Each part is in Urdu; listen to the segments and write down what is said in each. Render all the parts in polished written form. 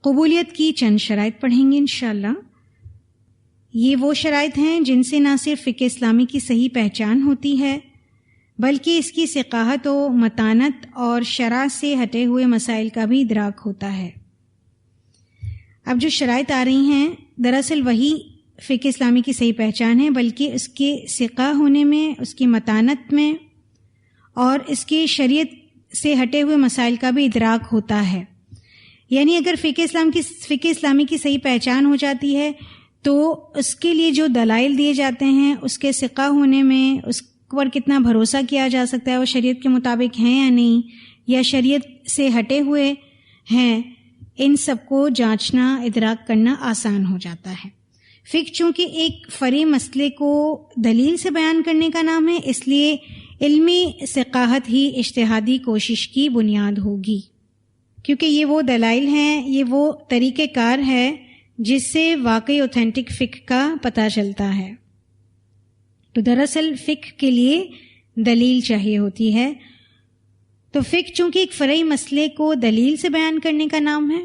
قبولیت کی چند شرائط پڑھیں گے انشاءاللہ۔ یہ وہ شرائط ہیں جن سے نہ صرف فقہ اسلامی کی صحیح پہچان ہوتی ہے بلکہ اس کی ثقاہت و متانت اور شرع سے ہٹے ہوئے مسائل کا بھی ادراک ہوتا ہے۔ اب جو شرائط آ رہی ہیں دراصل وہی فقہ اسلامی کی صحیح پہچان ہے، بلکہ اس کے ثقہ ہونے میں، اس کی متانت میں اور اس کی شریعت سے ہٹے ہوئے مسائل کا بھی ادراک ہوتا ہے۔ یعنی اگر فقہ اسلامی کی صحیح پہچان ہو جاتی ہے تو اس کے لیے جو دلائل دیے جاتے ہیں اس کے ثقہ ہونے میں، اس پر کتنا بھروسہ کیا جا سکتا ہے، وہ شریعت کے مطابق ہیں یا نہیں، یا شریعت سے ہٹے ہوئے ہیں، ان سب کو جانچنا، ادراک کرنا آسان ہو جاتا ہے۔ فقہ چونکہ ایک فرعی مسئلے کو دلیل سے بیان کرنے کا نام ہے، اس لیے علمی ثقاہت ہی اجتہادی کوشش کی بنیاد ہوگی، کیونکہ یہ وہ دلائل ہیں، یہ وہ طریقہ کار ہے جس سے واقعی اوتھینٹک فقہ کا پتہ چلتا ہے۔ تو دراصل فقہ کے لیے دلیل چاہیے ہوتی ہے، تو فقہ چونکہ ایک فرعی مسئلے کو دلیل سے بیان کرنے کا نام ہے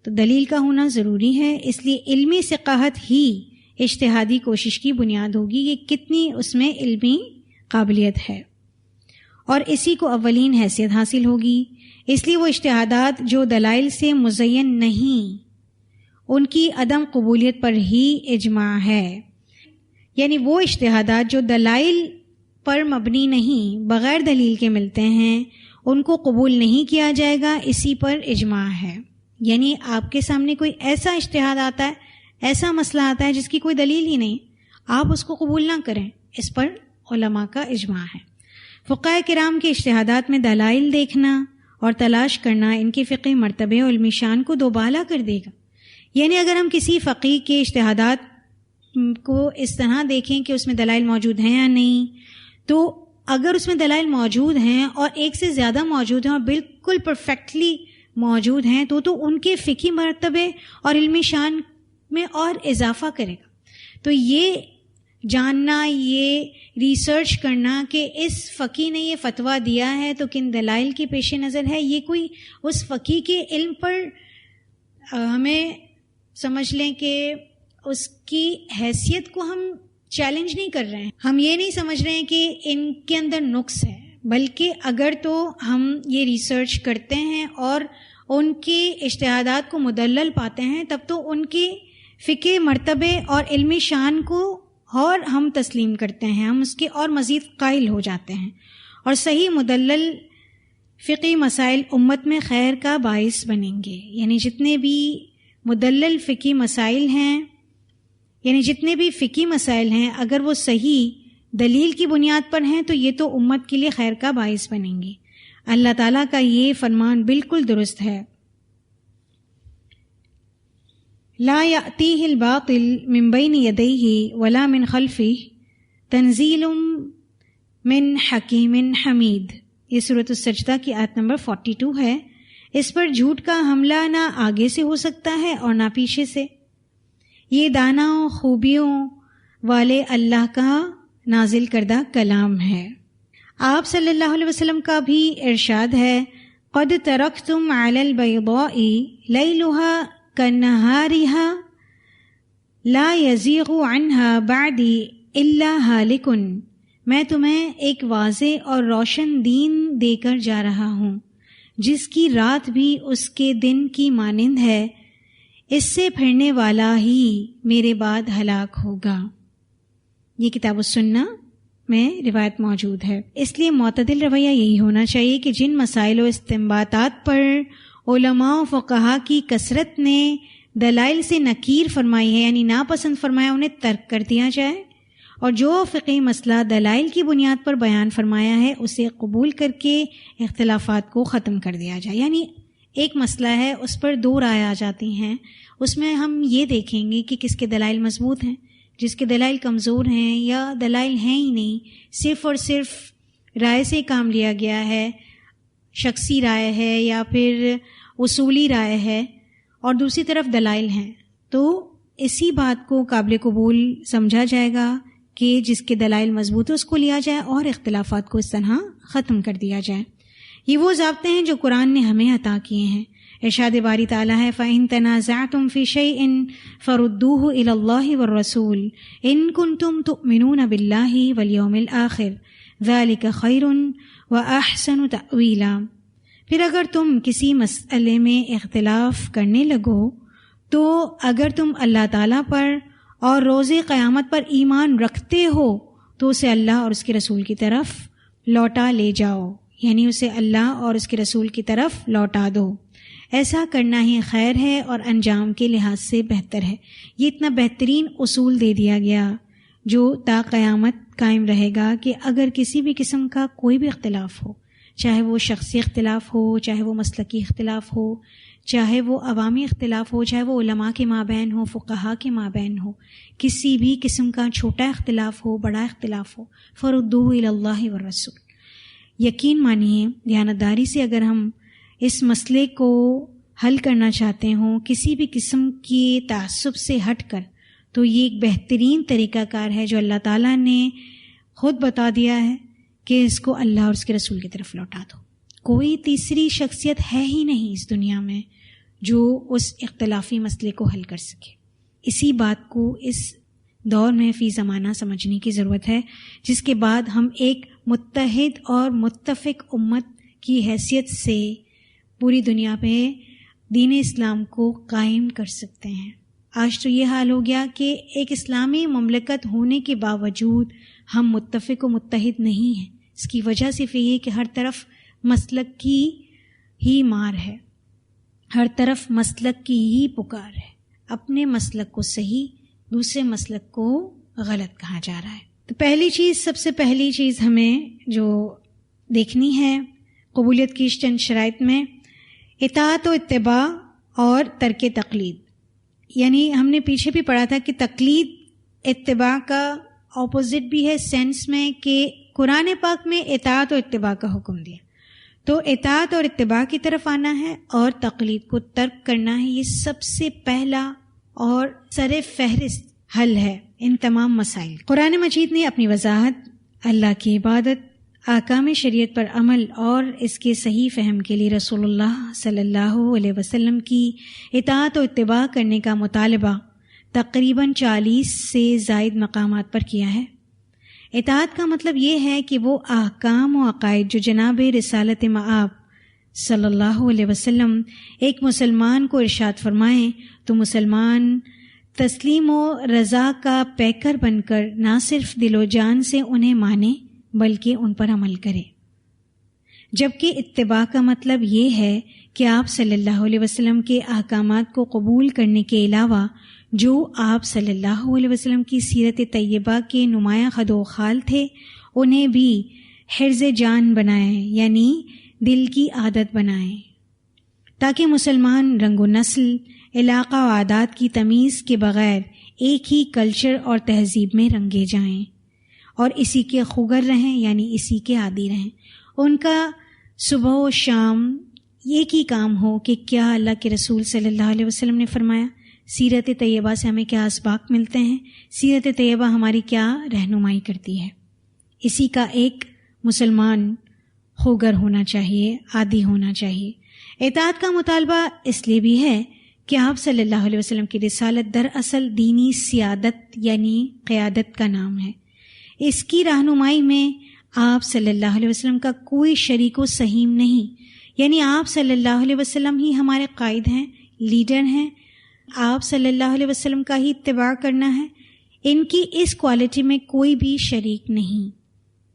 تو دلیل کا ہونا ضروری ہے، اس لیے علمی ثقاہت ہی اجتہادی کوشش کی بنیاد ہوگی کہ کتنی اس میں علمی قابلیت ہے، اور اسی کو اولین حیثیت حاصل ہوگی۔ اس لیے وہ اجتہادات جو دلائل سے مزین نہیں، ان کی عدم قبولیت پر ہی اجماع ہے، یعنی وہ اجتہادات جو دلائل پر مبنی نہیں، بغیر دلیل کے ملتے ہیں، ان کو قبول نہیں کیا جائے گا، اسی پر اجماع ہے۔ یعنی آپ کے سامنے کوئی ایسا اجتہاد آتا ہے، ایسا مسئلہ آتا ہے جس کی کوئی دلیل ہی نہیں، آپ اس کو قبول نہ کریں، اس پر علماء کا اجماع ہے۔ فقہاء کرام کے اجتہادات میں دلائل دیکھنا اور تلاش کرنا ان کے فقہی مرتبے اور علمی شان کو دوبالا کر دے گا۔ یعنی اگر ہم کسی فقیہ کے اجتہادات کو اس طرح دیکھیں کہ اس میں دلائل موجود ہیں یا نہیں، تو اگر اس میں دلائل موجود ہیں اور ایک سے زیادہ موجود ہیں اور بالکل پرفیکٹلی موجود ہیں تو ان کے فقہی مرتبے اور علمی شان میں اور اضافہ کرے گا۔ تو یہ جاننا، یہ ریسرچ کرنا کہ اس فقیہ نے یہ فتویٰ دیا ہے تو کن دلائل کے پیش نظر ہے، یہ کوئی اس فقیہ کے علم پر ہمیں سمجھ لیں کہ اس کی حیثیت کو ہم چیلنج نہیں کر رہے ہیں، ہم یہ نہیں سمجھ رہے ہیں کہ ان کے اندر نقص ہے، بلکہ اگر تو ہم یہ ریسرچ کرتے ہیں اور ان کے اجتہادات کو مدلل پاتے ہیں تب تو ان کے فقہ مرتبے اور علمی شان کو اور ہم تسلیم کرتے ہیں، ہم اس کے اور مزید قائل ہو جاتے ہیں، اور صحیح مدلل فقہی مسائل امت میں خیر کا باعث بنیں گے۔ یعنی جتنے بھی مدلل فقہی مسائل ہیں، یعنی جتنے بھی فقہی مسائل ہیں، اگر وہ صحیح دلیل کی بنیاد پر ہیں تو یہ تو امت کے لیے خیر کا باعث بنیں گے۔ اللہ تعالیٰ کا یہ فرمان بالکل درست ہے، لا یأتیہ الباطل من بین یدیہ ولا من خلفہ تنزیل من حکیم حمید۔ یہ سورۃ السجدہ کی آیت نمبر 42 ہے۔ اس پر جھوٹ کا حملہ نہ آگے سے ہو سکتا ہے اور نہ پیچھے سے، یہ دانا و خوبیوں والے اللہ کا نازل کردہ کلام ہے۔ آپ صلی اللہ علیہ وسلم کا بھی ارشاد ہے، قد ترکتم علی البیضاء لیلها كنہارها لا یزیغ عنها بعدی الا ہالک۔ میں تمہیں ایک واضح اور روشن دین دے کر جا رہا ہوں جس کی رات بھی اس کے دن کی مانند ہے، اس سے پھرنے والا ہی میرے بعد ہلاک ہوگا۔ یہ کتاب السنہ میں روایت موجود ہے۔ اس لیے معتدل رویہ یہی ہونا چاہیے کہ جن مسائل و استنباطات پر علماء و فقہا کی کثرت نے دلائل سے نکیر فرمائی ہے، یعنی ناپسند فرمایا، انہیں ترک کر دیا جائے، اور جو فقہی مسئلہ دلائل کی بنیاد پر بیان فرمایا ہے اسے قبول کر کے اختلافات کو ختم کر دیا جائے۔ یعنی ایک مسئلہ ہے، اس پر دو رائے آ جاتی ہیں، اس میں ہم یہ دیکھیں گے کہ کس کے دلائل مضبوط ہیں، جس کے دلائل کمزور ہیں یا دلائل ہیں ہی نہیں، صرف اور صرف رائے سے کام لیا گیا ہے، شخصی رائے ہے یا پھر اصولی رائے ہے، اور دوسری طرف دلائل ہیں، تو اسی بات کو قابل قبول سمجھا جائے گا کہ جس کے دلائل مضبوط ہے اس کو لیا جائے اور اختلافات کو اس طرح ختم کر دیا جائے۔ یہ وہ ضابطے ہیں جو قرآن نے ہمیں عطا کیے ہیں، ارشاد باری تعالیٰ ہے فَإِن تَنَازَعْتُمْ فِي شَيْءٍ فَرُدُّوهُ إِلَى اللَّهِ وَالرَّسُولِ إِن كُنتُمْ تُؤْمِنُونَ بِاللَّهِ وَالْيَوْمِ الْآخِرِ ذَلِكَ خَيْرٌ وَأَحْسَنُ تَأْوِيلًا۔ پھر اگر تم کسی مسئلے میں اختلاف کرنے لگو تو اگر تم اللہ تعالیٰ پر اور روز قیامت پر ایمان رکھتے ہو تو اسے اللہ اور اس کے رسول کی طرف لوٹا لے جاؤ، یعنی اسے اللہ اور اس کے رسول کی طرف لوٹا دو۔ ایسا کرنا ہی خیر ہے اور انجام کے لحاظ سے بہتر ہے۔ یہ اتنا بہترین اصول دے دیا گیا جو تا قیامت قائم رہے گا کہ اگر کسی بھی قسم کا کوئی بھی اختلاف ہو، چاہے وہ شخصی اختلاف ہو، چاہے وہ مسلکی اختلاف ہو، چاہے وہ عوامی اختلاف ہو، چاہے وہ علماء کے مابین ہو، فقہا کے مابین ہو، کسی بھی قسم کا چھوٹا اختلاف ہو، بڑا اختلاف ہو، فردوہ الی اللہ والرسول۔ یقین مانیے دیانتداری سے اگر ہم اس مسئلے کو حل کرنا چاہتے ہوں کسی بھی قسم کی تعصب سے ہٹ کر، تو یہ ایک بہترین طریقہ کار ہے جو اللہ تعالیٰ نے خود بتا دیا ہے کہ اس کو اللہ اور اس کے رسول کی طرف لوٹا دو۔ کوئی تیسری شخصیت ہے ہی نہیں اس دنیا میں جو اس اختلافی مسئلے کو حل کر سکے۔ اسی بات کو اس دور میں فی زمانہ سمجھنے کی ضرورت ہے، جس کے بعد ہم ایک متحد اور متفق امت کی حیثیت سے پوری دنیا پہ دین اسلام کو قائم کر سکتے ہیں۔ آج تو یہ حال ہو گیا کہ ایک اسلامی مملکت ہونے کے باوجود ہم متفق و متحد نہیں ہیں۔ اس کی وجہ صرف یہ کہ ہر طرف مسلک کی ہی مار ہے، ہر طرف مسلک کی ہی پکار ہے، اپنے مسلک کو صحیح، دوسرے مسلک کو غلط کہا جا رہا ہے۔ تو پہلی چیز، سب سے پہلی چیز ہمیں جو دیکھنی ہے قبولیت کی چند شرائط میں، اطاعت و اتباع اور ترک تقلید۔ یعنی ہم نے پیچھے بھی پڑھا تھا کہ تقلید اتباع کا اپوزٹ بھی ہے، سینس میں کہ قرآن پاک میں اطاعت و اتباع کا حکم دیا، تو اطاعت اور اتباع کی طرف آنا ہے اور تقلید کو ترک کرنا ہے۔ یہ سب سے پہلا اور سر فہرست حل ہے ان تمام مسائل۔ قرآن مجید نے اپنی وضاحت اللہ کی عبادت، احکام شریعت پر عمل اور اس کے صحیح فہم کے لیے رسول اللہ صلی اللہ علیہ وسلم کی اطاعت و اتباع کرنے کا مطالبہ تقریباً 40 سے زائد مقامات پر کیا ہے۔ اطاعت کا مطلب یہ ہے کہ وہ احکام و عقائد جو جناب رسالت مآب صلی اللہ علیہ وسلم ایک مسلمان کو ارشاد فرمائیں تو مسلمان تسلیم و رضا کا پیکر بن کر نہ صرف دل و جان سے انہیں مانے بلکہ ان پر عمل کرے، جبکہ اتباع کا مطلب یہ ہے کہ آپ صلی اللہ علیہ وسلم کے احکامات کو قبول کرنے کے علاوہ جو آپ صلی اللہ علیہ وسلم کی سیرت طیبہ کے نمایاں خد و خال تھے انہیں بھی حرز جان بنائیں، یعنی دل کی عادت بنائیں، تاکہ مسلمان رنگ و نسل، علاقہ و عادات کی تمیز کے بغیر ایک ہی کلچر اور تہذیب میں رنگے جائیں اور اسی کے خوگر رہیں، یعنی اسی کے عادی رہیں۔ ان کا صبح و شام ایک ہی کام ہو کہ کیا اللہ کے رسول صلی اللہ علیہ وسلم نے فرمایا، سیرت طیبہ سے ہمیں کیا اسباق ملتے ہیں، سیرت طیبہ ہماری کیا رہنمائی کرتی ہے، اسی کا ایک مسلمان خوگر ہونا چاہیے، عادی ہونا چاہیے۔ اطاعت کا مطالبہ اس لیے بھی ہے کہ آپ صلی اللہ علیہ وسلم کی رسالت دراصل دینی سیادت یعنی قیادت کا نام ہے۔ اس کی رہنمائی میں آپ صلی اللہ علیہ وسلم کا کوئی شریک و سہیم نہیں، یعنی آپ صلی اللہ علیہ وسلم ہی ہمارے قائد ہیں، لیڈر ہیں، آپ صلی اللہ علیہ وسلم کا ہی اتباع کرنا ہے۔ ان کی اس کوالٹی میں کوئی بھی شریک نہیں۔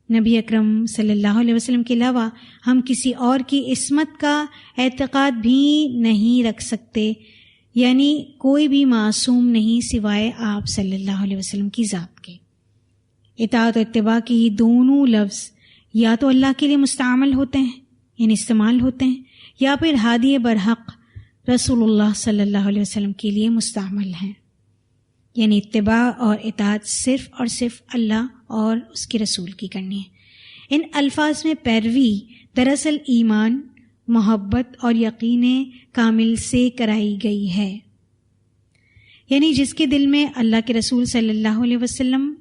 نبی اکرم صلی اللہ علیہ وسلم کے علاوہ ہم کسی اور کی عصمت کا اعتقاد بھی نہیں رکھ سکتے، یعنی کوئی بھی معصوم نہیں سوائے آپ صلی اللہ علیہ وسلم کی ذات کے۔ اطاعت و اتباع کی دونوں لفظ یا تو اللہ کے لیے مستعمل ہوتے ہیں یعنی استعمال ہوتے ہیں، یا پھر ہادی برحق رسول اللہ صلی اللہ علیہ وسلم کے لیے مستعمل ہیں، یعنی اتباع اور اطاعت صرف اور صرف اللہ اور اس کے رسول کی کرنی ہے۔ ان الفاظ میں پیروی دراصل ایمان، محبت اور یقین کامل سے کرائی گئی ہے، یعنی جس کے دل میں اللہ کے رسول صلی اللہ علیہ وسلم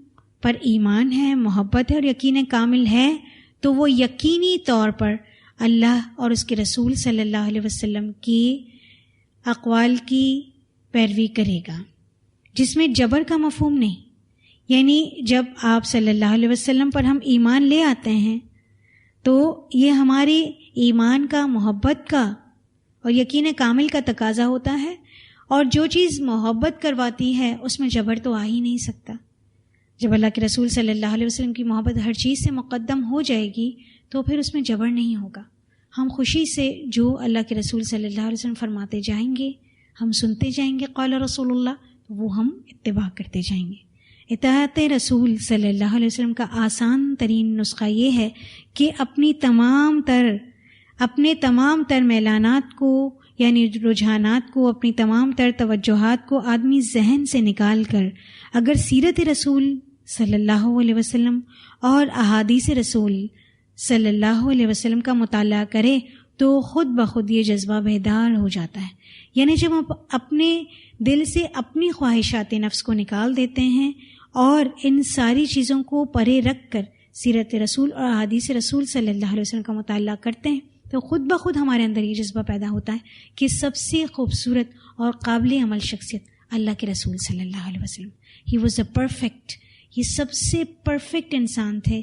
پر ایمان ہے، محبت ہے اور یقین کامل ہے، تو وہ یقینی طور پر اللہ اور اس کے رسول صلی اللہ علیہ وسلم کی اقوال کی پیروی کرے گا جس میں جبر کا مفہوم نہیں. یعنی جب آپ صلی اللہ علیہ وسلم پر ہم ایمان لے آتے ہیں تو یہ ہمارے ایمان کا، محبت کا اور یقین کامل کا تقاضا ہوتا ہے، اور جو چیز محبت کرواتی ہے اس میں جبر تو آ ہی نہیں سکتا. جب اللہ کے رسول صلی اللہ علیہ وسلم کی محبت ہر چیز سے مقدم ہو جائے گی تو پھر اس میں جبر نہیں ہوگا. ہم خوشی سے جو اللہ کے رسول صلی اللہ علیہ وسلم فرماتے جائیں گے، ہم سنتے جائیں گے قال رسول اللہ، تو وہ ہم اتباع کرتے جائیں گے. اطاعت رسول صلی اللہ علیہ وسلم کا آسان ترین نسخہ یہ ہے کہ اپنے تمام تر میلانات کو، یعنی رجحانات کو، اپنی تمام تر توجہات کو آدمی ذہن سے نکال کر اگر سیرت رسول صلی اللہ علیہ وسلم اور احادیث رسول صلی اللہ علیہ وسلم کا مطالعہ کرے تو خود بخود یہ جذبہ بیدار ہو جاتا ہے. یعنی جب ہم اپنے دل سے اپنی خواہشات نفس کو نکال دیتے ہیں اور ان ساری چیزوں کو پرے رکھ کر سیرت رسول اور احادیث رسول صلی اللہ علیہ وسلم کا مطالعہ کرتے ہیں تو خود بخود ہمارے اندر یہ جذبہ پیدا ہوتا ہے کہ سب سے خوبصورت اور قابل عمل شخصیت اللہ کے رسول صلی اللہ علیہ وسلم. ہی واز اے پرفیکٹ، یہ سب سے پرفیکٹ انسان تھے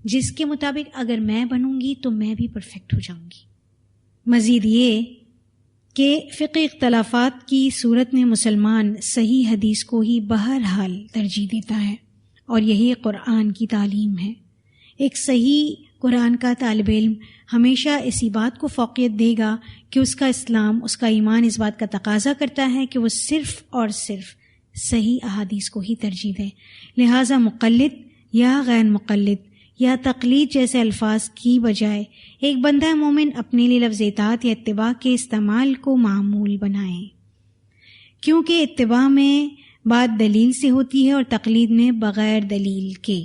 جس کے مطابق اگر میں بنوں گی تو میں بھی پرفیکٹ ہو جاؤں گی. مزید یہ کہ فقہی اختلافات کی صورت میں مسلمان صحیح حدیث کو ہی بہرحال ترجیح دیتا ہے، اور یہی قرآن کی تعلیم ہے. ایک صحیح قرآن کا طالب علم ہمیشہ اسی بات کو فوقیت دے گا کہ اس کا اسلام، اس کا ایمان اس بات کا تقاضا کرتا ہے کہ وہ صرف اور صرف صحیح احادیث کو ہی ترجیح دے. لہٰذا مقلد یا غیر مقلد یا تقلید جیسے الفاظ کی بجائے ایک بندہ مومن اپنے لیے لفظ اطاعت یا اتباع کے استعمال کو معمول بنائے، کیونکہ اتباع میں بات دلیل سے ہوتی ہے اور تقلید میں بغیر دلیل کے.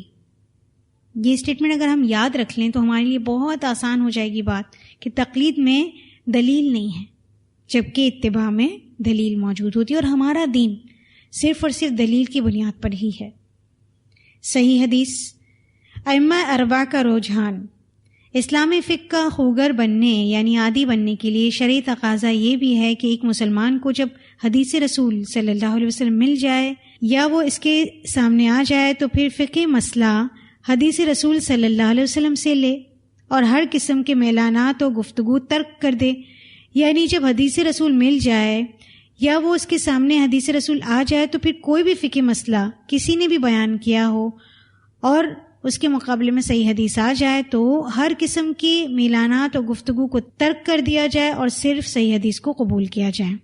یہ اسٹیٹمنٹ اگر ہم یاد رکھ لیں تو ہمارے لیے بہت آسان ہو جائے گی بات کہ تقلید میں دلیل نہیں ہے جبکہ اتباع میں دلیل موجود ہوتی ہے، اور ہمارا دین صرف اور صرف دلیل کی بنیاد پر ہی ہے. صحیح حدیث ائمہ اربعہ کا رجحان. اسلامی فقہ کا خوگر بننے یعنی عادی بننے کے لیے شرعی تقاضا یہ بھی ہے کہ ایک مسلمان کو جب حدیث رسول صلی اللہ علیہ وسلم مل جائے یا وہ اس کے سامنے آ جائے تو پھر فقہی مسئلہ حدیث رسول صلی اللہ علیہ وسلم سے لے اور ہر قسم کے میلانات و گفتگو ترک کر دے. یعنی جب حدیث رسول مل جائے یا وہ اس کے سامنے حدیث رسول آ جائے تو پھر کوئی بھی فقہی مسئلہ کسی نے بھی بیان کیا ہو اور اس کے مقابلے میں صحیح حدیث آ جائے تو ہر قسم کے میلانات اور گفتگو کو ترک کر دیا جائے اور صرف صحیح حدیث کو قبول کیا جائے.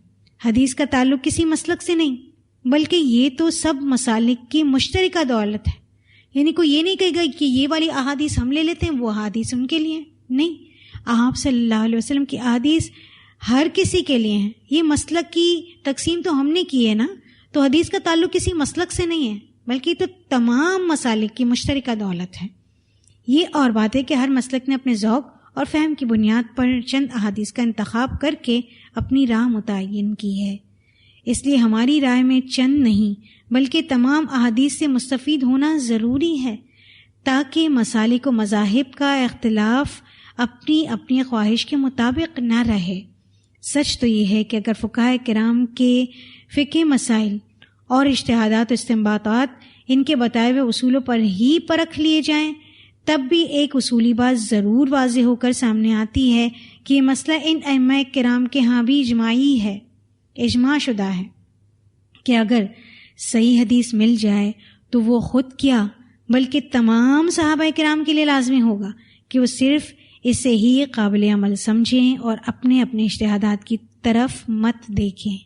حدیث کا تعلق کسی مسلک سے نہیں بلکہ یہ تو سب مسالک کی مشترکہ دولت ہے. یعنی کوئی یہ نہیں کہے گا کہ یہ والی احادیث ہم لے لیتے ہیں، وہ احادیث ان کے لیے نہیں. آپ صلی اللہ علیہ وسلم کی احادیث ہر کسی کے لیے ہیں. یہ مسلک کی تقسیم تو ہم نے کی ہے نا، تو حدیث کا تعلق کسی مسلک سے نہیں ہے بلکہ تو تمام مسالک کی مشترکہ دولت ہے. یہ اور بات ہے کہ ہر مسلک نے اپنے ذوق اور فہم کی بنیاد پر چند احادیث کا انتخاب کر کے اپنی راہ متعین کی ہے. اس لیے ہماری رائے میں چند نہیں بلکہ تمام احادیث سے مستفید ہونا ضروری ہے تاکہ مسالک و مذاہب کا اختلاف اپنی اپنی خواہش کے مطابق نہ رہے. سچ تو یہ ہے کہ اگر فقہاء کرام کے فقہی مسائل اور اجتہادات و استنباطات ان کے بتائے ہوئے اصولوں پر ہی پرکھ لیے جائیں تب بھی ایک اصولی بات ضرور واضح ہو کر سامنے آتی ہے کہ یہ مسئلہ ان ائمہ کرام کے ہاں بھی اجماعی ہے، اجماع شدہ ہے کہ اگر صحیح حدیث مل جائے تو وہ خود کیا بلکہ تمام صحابہ کرام کے لیے لازمی ہوگا کہ وہ صرف اسے ہی قابل عمل سمجھیں اور اپنے اپنے اجتہادات کی طرف مت دیکھیں.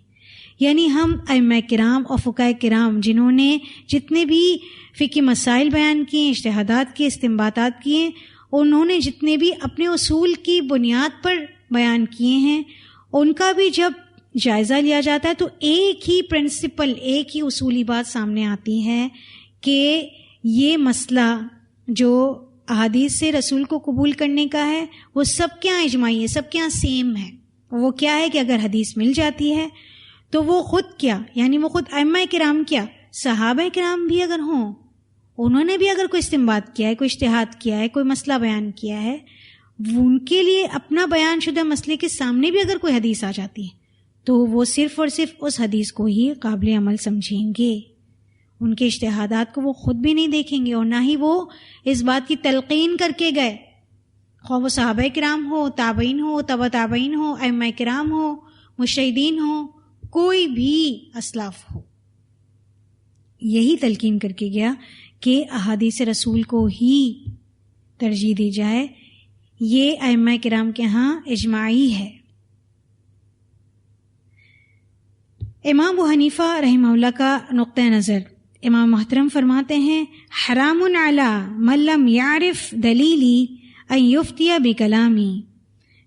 یعنی ہم ائمہ کرام اور فقہاء کرام جنہوں نے جتنے بھی فقہی مسائل بیان کیے، اجتہادات کے استنباطات کیے، انہوں نے جتنے بھی اپنے اصول کی بنیاد پر بیان کیے ہیں ان کا بھی جب جائزہ لیا جاتا ہے تو ایک ہی پرنسپل، ایک ہی اصولی بات سامنے آتی ہے کہ یہ مسئلہ جو احادیث سے رسول کو قبول کرنے کا ہے وہ سب کے یہاں اجماعی ہے، سب کے یہاں سیم ہے. وہ کیا ہے کہ اگر حدیث مل جاتی ہے تو وہ خود کیا، یعنی وہ خود ائمہ کرام کیا، صحابہ کرام بھی اگر ہوں، انہوں نے بھی اگر کوئی استنباط کیا ہے، کوئی اجتہاد کیا ہے، کوئی مسئلہ بیان کیا ہے، ان کے لیے اپنا بیان شدہ مسئلے کے سامنے بھی اگر کوئی حدیث آ جاتی ہے تو وہ صرف اور صرف اس حدیث کو ہی قابل عمل سمجھیں گے. ان کے اجتہادات کو وہ خود بھی نہیں دیکھیں گے، اور نہ ہی وہ اس بات کی تلقین کر کے گئے، خواہ وہ صحابہ کرام ہو، تابعین ہو، تبع تابعین ہو، ائمہ کرام ہو، مجتہدین ہو، کوئی بھی اسلاف ہو. یہی تلقین کر کے گیا کہ احادیث رسول کو ہی ترجیح دی جائے. یہ ائمہ کرام کے ہاں اجماعی ہے. امام ابو حنیفہ رحمہ اللہ کا نقطہ نظر، امام محترم فرماتے ہیں حرام علی من لم یعرف دلیلی ان یفتی بکلامی،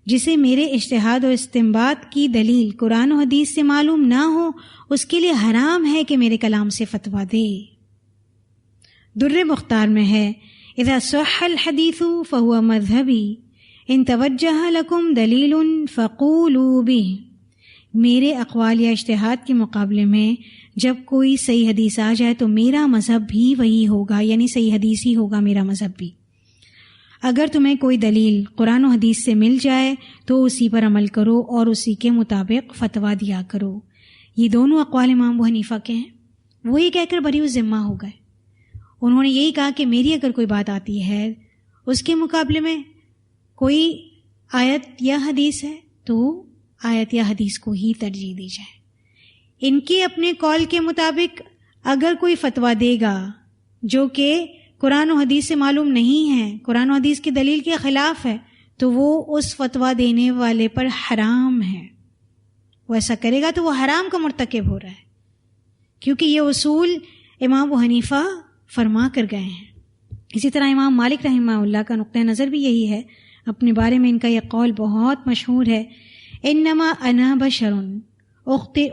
جسے میرے اجتہاد و استنباط کی دلیل قرآن و حدیث سے معلوم نہ ہو اس کے لیے حرام ہے کہ میرے کلام سے فتویٰ دے. در مختار میں ہے اذا صح الحدیث فهو مذہبی ان توجہ لکم دلیل فقولوا به. میرے اقوال یا اجتہاد کے مقابلے میں جب کوئی صحیح حدیث آ جائے تو میرا مذہب بھی وہی ہوگا، یعنی صحیح حدیث ہی ہوگا میرا مذہب بھی. اگر تمہیں کوئی دلیل قرآن و حدیث سے مل جائے تو اسی پر عمل کرو اور اسی کے مطابق فتویٰ دیا کرو. یہ دونوں اقوال امام ابو حنیفہ کے ہیں. وہ یہ کہہ کر بری الذمہ ہو گئے. انہوں نے یہی کہا کہ میری اگر کوئی بات آتی ہے اس کے مقابلے میں کوئی آیت یا حدیث ہے تو آیت یا حدیث کو ہی ترجیح دی جائے. ان کے اپنے قول کے مطابق اگر کوئی فتویٰ دے گا جو کہ قرآن و حدیث سے معلوم نہیں ہے، قرآن و حدیث کی دلیل کے خلاف ہے، تو وہ اس فتویٰ دینے والے پر حرام ہے. وہ ایسا کرے گا تو وہ حرام کا مرتکب ہو رہا ہے، کیونکہ یہ اصول امام ابو حنیفہ فرما کر گئے ہیں. اسی طرح امام مالک رحمہ اللہ کا نقطہ نظر بھی یہی ہے. اپنے بارے میں ان کا یہ قول بہت مشہور ہے، انما انا بشر اخطئ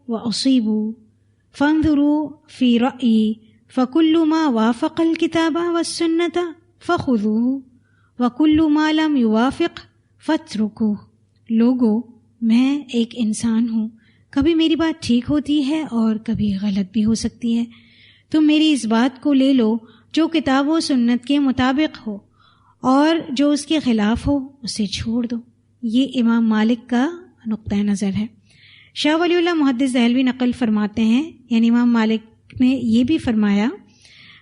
واصیب فانظروا فی رأیی فکل ما وافق الکتاب والسنۃ فخذوہ وکل ما لم یوافق فاترکوہ. لوگو، میں ایک انسان ہوں، کبھی میری بات ٹھیک ہوتی ہے اور کبھی غلط بھی ہو سکتی ہے. تم میری اس بات کو لے لو جو کتاب و سنت کے مطابق ہو، اور جو اس کے خلاف ہو اسے چھوڑ دو. یہ امام مالک کا نقطہ نظر ہے. شاہ ولی اللہ محدث دہلوی نقل فرماتے ہیں، یعنی امام مالک نے یہ بھی فرمایا،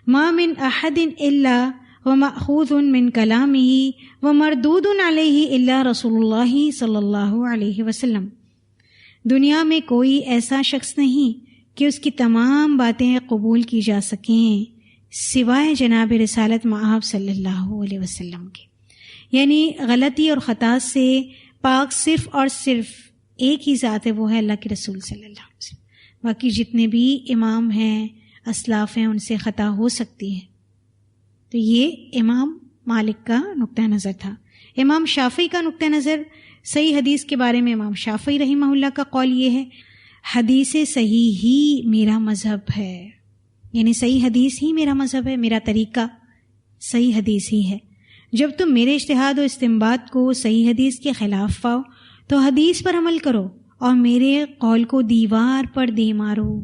ما من احد الا ومأخوذ من کلامہ ومردود علیہ الا رسول اللہ صلی اللہ علیہ وسلم. دنیا میں کوئی ایسا شخص نہیں کہ اس کی تمام باتیں قبول کی جا سکیں سوائے جناب رسالت مآب صلی اللہ علیہ وسلم کے. یعنی غلطی اور خطا سے پاک صرف اور صرف ایک ہی ذات ہے، وہ ہے اللہ کے رسول صلی اللہ علیہ وسلم. باقی جتنے بھی امام ہیں، اسلاف ہیں، ان سے خطا ہو سکتی ہے. تو یہ امام مالک کا نقطہ نظر تھا. امام شافعی کا نقطہ نظر صحیح حدیث کے بارے میں، امام شافعی رحمہ اللہ کا قول یہ ہے، حدیث صحیح ہی میرا مذہب ہے. یعنی صحیح حدیث ہی میرا مذہب ہے، میرا طریقہ صحیح حدیث ہی ہے. جب تم میرے اجتہاد و استنباط کو صحیح حدیث کے خلاف پاؤ تو حدیث پر عمل کرو اور میرے قول کو دیوار پر دے مارو.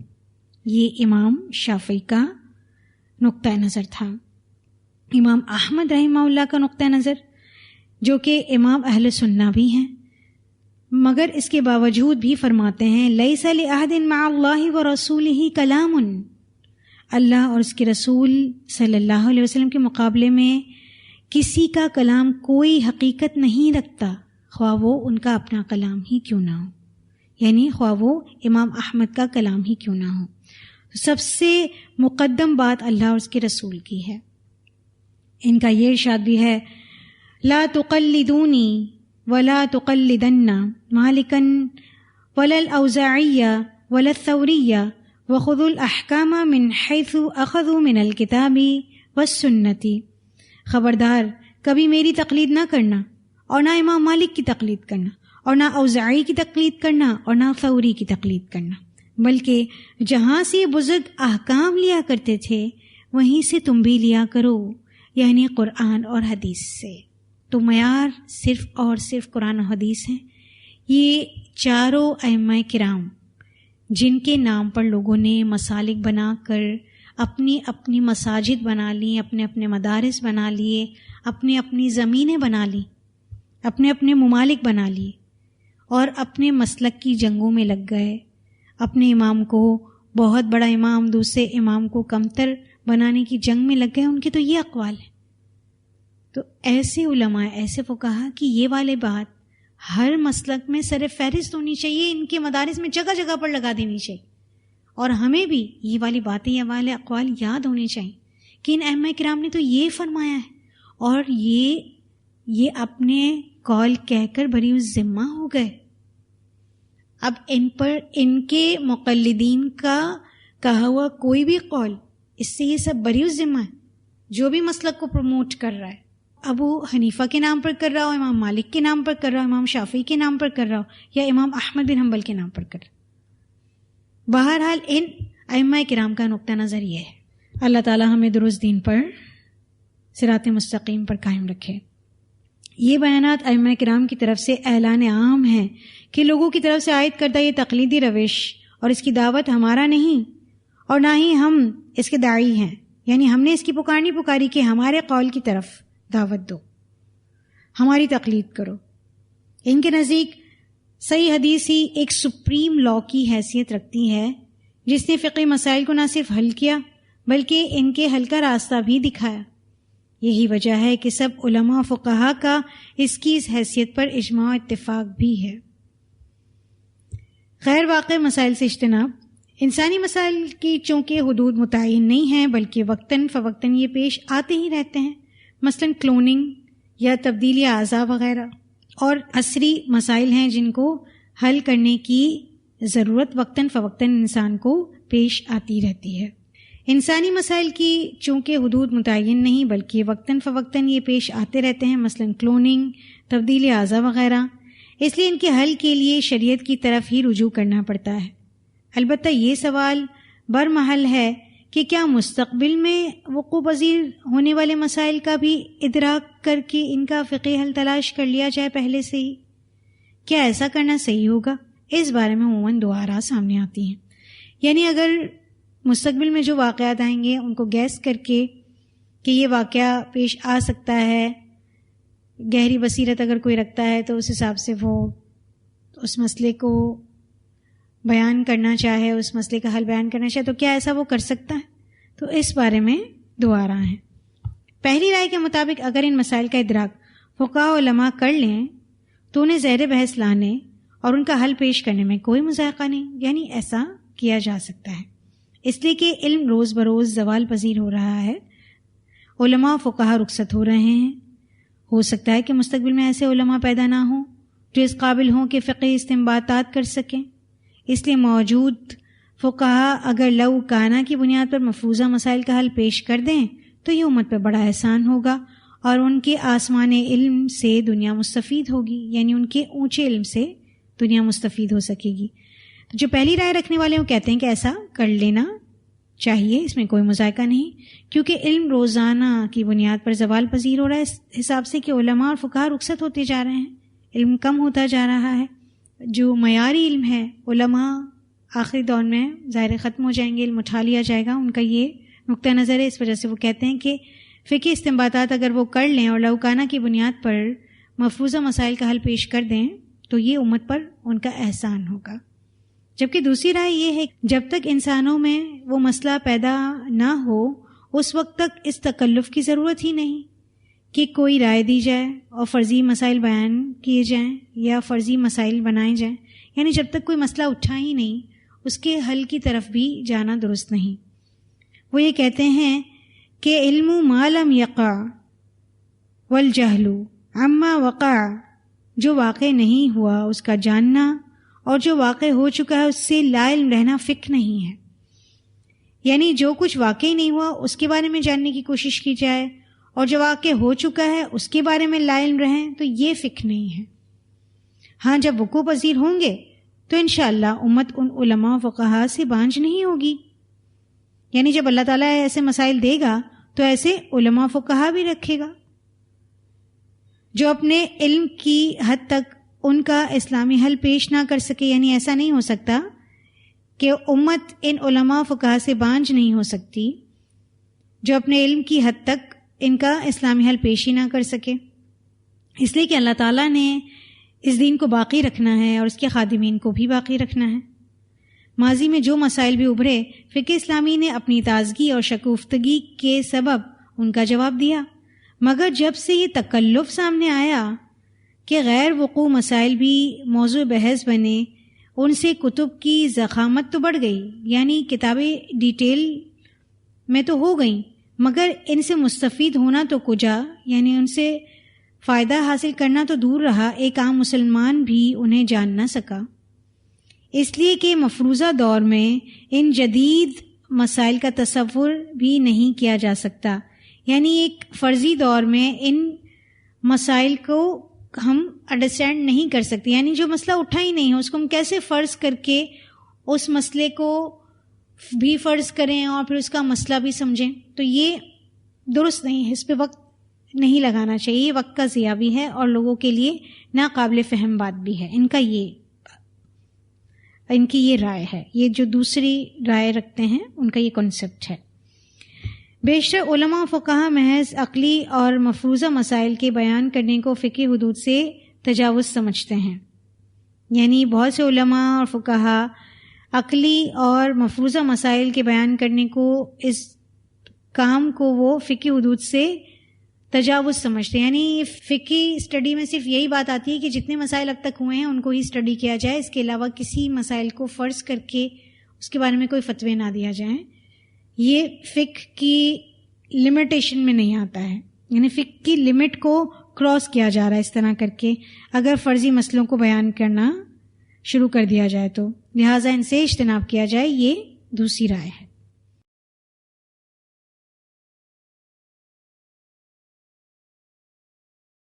یہ امام شافعی کا نقطہ نظر تھا. امام احمد رحمہ اللہ کا نقطہ نظر، جو کہ امام اہل سنہ بھی ہیں، مگر اس کے باوجود بھی فرماتے ہیں لیس لأحد مع اللہ ورسولہ کلام. اللہ اور اس کے رسول صلی اللہ علیہ وسلم کے مقابلے میں کسی کا کلام کوئی حقیقت نہیں رکھتا، خواہ وہ ان کا اپنا کلام ہی کیوں نہ ہو. یعنی خواہ وہ امام احمد کا کلام ہی کیوں نہ ہو. سب سے مقدم بات اللہ اور اس کے رسول کی ہے. ان کا یہ ارشاد بھی ہے، لا تقلدونی ولا تقلدن مالکا ولا الاوزاعی ولا الثوری وخذوا الاحکام من حیث اخذوا من الکتاب والسنت. خبردار کبھی میری تقلید نہ کرنا، اور نہ امام مالک کی تقلید کرنا، اور نہ اوزاعی کی تقلید کرنا، اور نہ ثوری کی تقلید کرنا، بلکہ جہاں سے بزرگ احکام لیا کرتے تھے وہیں سے تم بھی لیا کرو، یعنی قرآن اور حدیث سے. تو معیار صرف اور صرف قرآن و حدیث ہیں. یہ چاروں ائمہ کرام جن کے نام پر لوگوں نے مسالک بنا کر اپنی اپنی مساجد بنا لی، اپنے اپنے مدارس بنا لیے، اپنی اپنی زمینیں بنا لی، اپنے اپنے ممالک بنا لیے، اور اپنے مسلک کی جنگوں میں لگ گئے، اپنے امام کو بہت بڑا امام دوسرے امام کو کمتر بنانے کی جنگ میں لگ گئے، ان کے تو یہ اقوال ہیں۔ تو ایسے علماء، ایسے فقہا کہ یہ والے بات ہر مسلک میں سر فہرست ہونی چاہیے، ان کے مدارس میں جگہ جگہ پر لگا دینی چاہیے، اور ہمیں بھی یہ والی باتیں، یہ والے اقوال یاد ہونے چاہیے کہ ان ائمہ کرام نے تو یہ فرمایا ہے، اور یہ اپنے قول کہہ کر بری الذمہ ہو گئے۔ اب ان پر ان کے مقلدین کا کہا ہوا کوئی بھی قول، اس سے یہ سب بری الذمہ ہے۔ جو بھی مسلک کو پروموٹ کر رہا ہے، ابو حنیفہ کے نام پر کر رہا ہو، امام مالک کے نام پر کر رہا ہو، امام شافعی کے نام پر کر رہا ہو، یا امام احمد بن حنبل کے نام پر کر رہا ہو، بہرحال ان ائمہ کرام کا نقطہ نظر یہ ہے۔ اللہ تعالی ہمیں درست دین پر، صراط مستقیم پر قائم رکھے۔ یہ بیانات ائمہ کرام کی طرف سے اعلان عام ہے کہ لوگوں کی طرف سے عائد کردہ یہ تقلیدی روش اور اس کی دعوت ہمارا نہیں، اور نہ ہی ہم اس کے داعی ہیں، یعنی ہم نے اس کی پکاری کہ ہمارے قول کی طرف دعوت دو، ہماری تقلید کرو۔ ان کے نزدیک صحیح حدیث ہی ایک سپریم لا کی حیثیت رکھتی ہے، جس نے فقہی مسائل کو نہ صرف حل کیا بلکہ ان کے حل کا راستہ بھی دکھایا۔ یہی وجہ ہے کہ سب علماء فقہا کا اس کی اس حیثیت پر اجماع و اتفاق بھی ہے۔ غیر واقع مسائل سے اجتناب۔ انسانی مسائل کی چونکہ حدود متعین نہیں ہیں بلکہ وقتاً فوقتاً یہ پیش آتے ہی رہتے ہیں، مثلاً کلوننگ یا تبدیلی اعضاء وغیرہ، اور عصری مسائل ہیں جن کو حل کرنے کی ضرورت وقتاً فوقتاً انسان کو پیش آتی رہتی ہے۔ انسانی مسائل کی چونکہ حدود متعین نہیں بلکہ وقتاً فوقتاً یہ پیش آتے رہتے ہیں، مثلاً کلوننگ، تبدیلی اعضاء وغیرہ، اس لیے ان کے حل کے لیے شریعت کی طرف ہی رجوع کرنا پڑتا ہے۔ البتہ یہ سوال برمحل ہے کہ کیا مستقبل میں وقوع پذیر ہونے والے مسائل کا بھی ادراک کر کے ان کا فقہی حل تلاش کر لیا جائے پہلے سے ہی؟ کیا ایسا کرنا صحیح ہوگا؟ اس بارے میں عموماً دو آراء سامنے آتی ہیں، یعنی اگر مستقبل میں جو واقعات آئیں گے ان کو گیس کر کے کہ یہ واقعہ پیش آ سکتا ہے، گہری بصیرت اگر کوئی رکھتا ہے تو اس حساب سے وہ اس مسئلے کو بیان کرنا چاہے، اس مسئلے کا حل بیان کرنا چاہے، تو کیا ایسا وہ کر سکتا ہے؟ تو اس بارے میں دو آراء ہیں۔ پہلی رائے کے مطابق اگر ان مسائل کا ادراک فقہاء و علماء کر لیں تو انہیں زیر بحث لانے اور ان کا حل پیش کرنے میں کوئی مضائقہ نہیں، یعنی ایسا کیا جا سکتا ہے، اس لیے کہ علم روز بروز زوال پذیر ہو رہا ہے، علماء و فقہاء رخصت ہو رہے ہیں۔ ہو سکتا ہے کہ مستقبل میں ایسے علماء پیدا نہ ہوں جو اس قابل ہوں کہ فقہی استنباطات کر سکیں، اس لیے موجود فقہاء اگر لو کانا کی بنیاد پر مفروضہ مسائل کا حل پیش کر دیں تو یہ امت پر بڑا احسان ہوگا اور ان کے آسمان علم سے دنیا مستفید ہوگی، یعنی ان کے اونچے علم سے دنیا مستفید ہو سکے گی۔ تو جو پہلی رائے رکھنے والے وہ کہتے ہیں کہ ایسا کر لینا چاہیے، اس میں کوئی مذائقہ نہیں، کیونکہ علم روزانہ کی بنیاد پر زوال پذیر ہو رہا ہے، اس حساب سے کہ علماء اور فقہاء رخصت ہوتے جا رہے ہیں، علم کم ہوتا جا رہا ہے۔ جو معیاری علم ہے، علماء آخری دور میں ظاہر ختم ہو جائیں گے، علم اٹھا لیا جائے گا، ان کا یہ نقطہ نظر ہے۔ اس وجہ سے وہ کہتے ہیں کہ فقہی استنباطات اگر وہ کر لیں اور لوکانہ کی بنیاد پر مفروضہ مسائل کا حل پیش کر دیں تو یہ امت پر ان کا احسان ہوگا۔ جبکہ دوسری رائے یہ ہے کہ جب تک انسانوں میں وہ مسئلہ پیدا نہ ہو اس وقت تک اس تکلف کی ضرورت ہی نہیں کہ کوئی رائے دی جائے اور فرضی مسائل بیان کیے جائیں یا فرضی مسائل بنائے جائیں، یعنی جب تک کوئی مسئلہ اٹھا ہی نہیں اس کے حل کی طرف بھی جانا درست نہیں۔ وہ یہ کہتے ہیں کہ علم ما لم یقع والجہل عما وقع، جو واقع نہیں ہوا اس کا جاننا اور جو واقع ہو چکا ہے اس سے لا علم رہنا فقہ نہیں ہے، یعنی جو کچھ واقع نہیں ہوا اس کے بارے میں جاننے کی کوشش کی جائے اور جو واقع ہو چکا ہے اس کے بارے میں لا علم رہیں تو یہ فقہ نہیں ہے۔ ہاں جب وقوع پذیر ہوں گے تو انشاءاللہ امت ان علماء و فقہاء سے بانج نہیں ہوگی، یعنی جب اللہ تعالیٰ ایسے مسائل دے گا تو ایسے علماء و فقہاء بھی رکھے گا جو اپنے علم کی حد تک ان کا اسلامی حل پیش نہ کر سکے، یعنی ایسا نہیں ہو سکتا کہ امت ان علماء و فقہاء سے بانج نہیں ہو سکتی جو اپنے علم کی حد تک ان کا اسلامی حل پیش ہی نہ کر سکے، اس لیے کہ اللہ تعالیٰ نے اس دین کو باقی رکھنا ہے اور اس کے خادمین کو بھی باقی رکھنا ہے۔ ماضی میں جو مسائل بھی ابھرے، فقہ اسلامی نے اپنی تازگی اور شگفتگی کے سبب ان کا جواب دیا، مگر جب سے یہ تکلف سامنے آیا کہ غیر وقوع مسائل بھی موضوع بحث بنے، ان سے کتب کی ضخامت تو بڑھ گئی، یعنی کتابیں ڈیٹیل میں تو ہو گئیں، مگر ان سے مستفید ہونا تو کجا، یعنی ان سے فائدہ حاصل کرنا تو دور رہا، ایک عام مسلمان بھی انہیں جان نہ سکا، اس لیے کہ مفروضہ دور میں ان جدید مسائل کا تصور بھی نہیں کیا جا سکتا، یعنی ایک فرضی دور میں ان مسائل کو ہم انڈرسٹینڈ نہیں کر سکتے، یعنی جو مسئلہ اٹھا ہی نہیں ہے اس کو ہم کیسے فرض کر کے اس مسئلے کو بھی فرض کریں اور پھر اس کا مسئلہ بھی سمجھیں، تو یہ درست نہیں ہے، اس پہ وقت نہیں لگانا چاہیے، یہ وقت کا ضیاع بھی ہے اور لوگوں کے لیے ناقابل فہم بات بھی ہے۔ ان کی یہ رائے ہے، یہ جو دوسری رائے رکھتے ہیں ان کا یہ کنسپٹ ہے۔ بیشتر علماء و فقہا محض عقلی اور مفروضہ مسائل کے بیان کرنے کو فقہی حدود سے تجاوز سمجھتے ہیں، یعنی بہت سے علماء اور فقہا عقلی اور مفروضہ مسائل کے بیان کرنے کو، اس کام کو وہ فقہی حدود سے تجاوز سمجھتے ہیں، یعنی فقہی اسٹڈی میں صرف یہی بات آتی ہے کہ جتنے مسائل اب تک ہوئے ہیں ان کو ہی اسٹڈی کیا جائے، اس کے علاوہ کسی مسائل کو فرض کر کے اس کے بارے میں کوئی فتوے نہ دیا جائیں۔ یہ فقہ کی لمیٹیشن میں نہیں آتا ہے، یعنی فقہ کی لمٹ کو کراس کیا جا رہا ہے اس طرح کر کے اگر فرضی مسئلوں کو بیان کرنا شروع کر دیا جائے تو، لہٰذا ان سے اجتناب کیا جائے، یہ دوسری رائے ہے۔